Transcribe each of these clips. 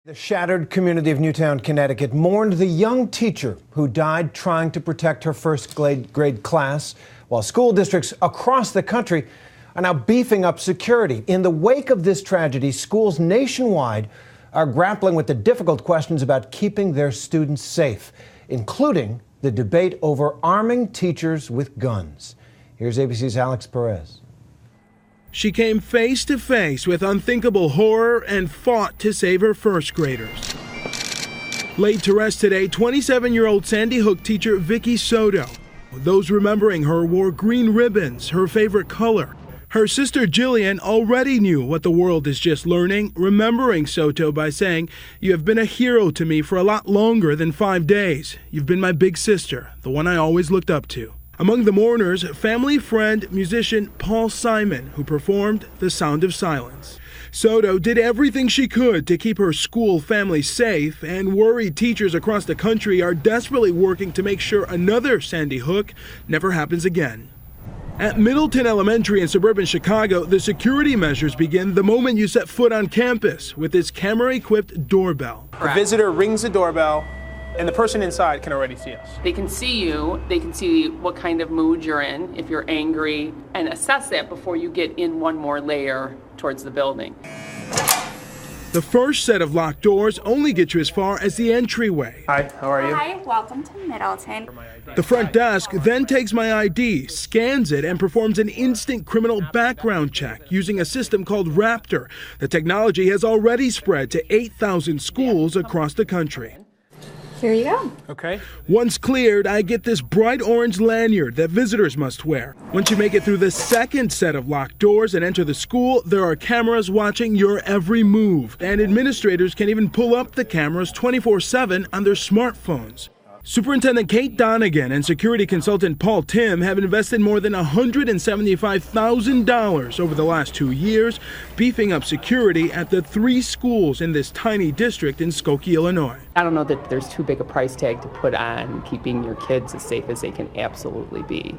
The shattered community of Newtown, Connecticut mourned the young teacher who died trying to protect her first grade class, while school districts across the country are now beefing up security. In the wake of this tragedy, schools nationwide are grappling with the difficult questions about keeping their students safe, including the debate over arming teachers with guns. Here's ABC's Alex Perez. She came face to face with unthinkable horror and fought to save her first graders. Laid to rest today, 27-year-old Sandy Hook teacher Vicky Soto. Those remembering her wore green ribbons, her favorite color. Her sister Jillian already knew what the world is just learning, remembering Soto by saying, "You have been a hero to me for a lot longer than 5 days. You've been my big sister, the one I always looked up to." Among the mourners, family friend, musician Paul Simon, who performed The Sound of Silence. Soto did everything she could to keep her school family safe, and worried teachers across the country are desperately working to make sure another Sandy Hook never happens again. At Middleton Elementary in suburban Chicago, the security measures begin the moment you set foot on campus with this camera-equipped doorbell. The visitor rings the doorbell, and the person inside can already see us. They can see you, they can see what kind of mood you're in, if you're angry, and assess that before you get in one more layer towards the building. The first set of locked doors only get you as far as the entryway. Hi, how are you? Hi, welcome to Middleton. The front desk then takes my ID, scans it, and performs an instant criminal background check using a system called Raptor. The technology has already spread to 8,000 schools across the country. Here you go. Okay. Once cleared, I get this bright orange lanyard that visitors must wear. Once you make it through the second set of locked doors and enter the school, there are cameras watching your every move. And administrators can even pull up the cameras 24/7 on their smartphones. Superintendent Kate Donegan and security consultant Paul Tim have invested more than $175,000 over the last 2 years, beefing up security at the 3 schools in this tiny district in Skokie, Illinois. I don't know that there's too big a price tag to put on keeping your kids as safe as they can absolutely be.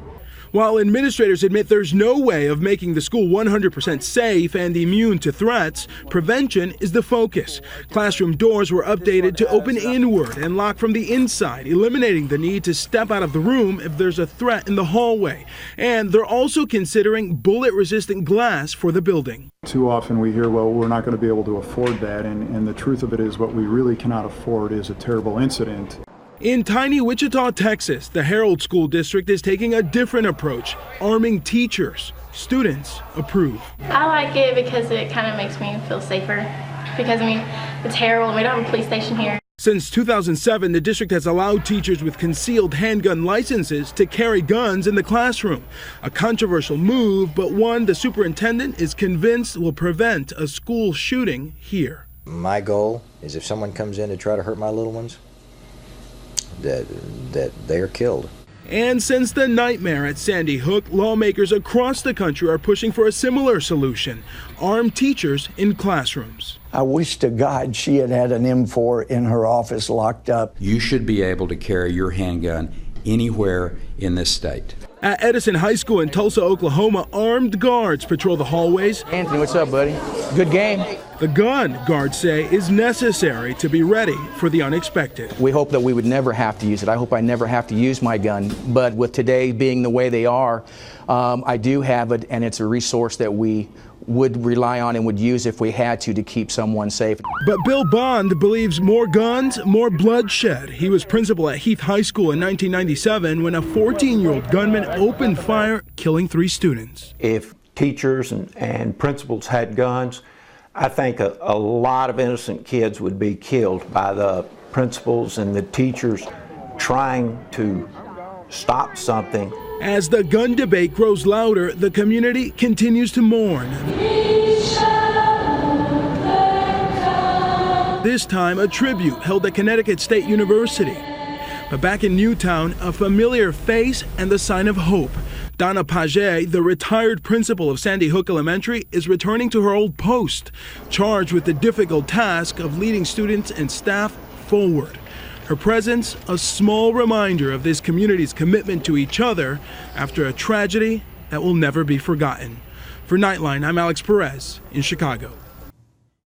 While administrators admit there's no way of making the school 100% safe and immune to threats, prevention is the focus. Classroom doors were updated to open inward and lock from the inside, eliminating the need to step out of the room if there's a threat in the hallway. And they're also considering bullet-resistant glass for the building. Too often we hear, well, we're not going to be able to afford that, and the truth of it is what we really cannot afford is a terrible incident. In tiny Wichita, Texas, the Herald School District is taking a different approach, arming teachers. Students approve. I like it because it kind of makes me feel safer. Because, it's terrible and we don't have a police station here. Since 2007, the district has allowed teachers with concealed handgun licenses to carry guns in the classroom. A controversial move, but one the superintendent is convinced will prevent a school shooting here. My goal is if someone comes in to try to hurt my little ones, that they are killed. And since the nightmare at Sandy Hook, lawmakers across the country are pushing for a similar solution: arm teachers in classrooms. I wish to God she had an M4 in her office locked up. You should be able to carry your handgun anywhere in this state. At Edison High School in Tulsa, Oklahoma, armed guards patrol the hallways. Anthony, what's up, buddy? Good game. The gun, guards say, is necessary to be ready for the unexpected. We hope that we would never have to use it. I hope I never have to use my gun. But with today being the way they are, I do have it, and it's a resource that we would rely on and would use if we had to keep someone safe. But Bill Bond believes more guns, more bloodshed. He was principal at Heath High School in 1997 when a 14-year-old gunman opened fire, killing 3 students. If teachers and principals had guns, I think a lot of innocent kids would be killed by the principals and the teachers trying to stop something. As the gun debate grows louder, the community continues to mourn. This time, a tribute held at Connecticut State University. But back in Newtown, a familiar face and the sign of hope. Donna Paget, the retired principal of Sandy Hook Elementary, is returning to her old post, charged with the difficult task of leading students and staff forward. Her presence, a small reminder of this community's commitment to each other after a tragedy that will never be forgotten. For Nightline, I'm Alex Perez in Chicago.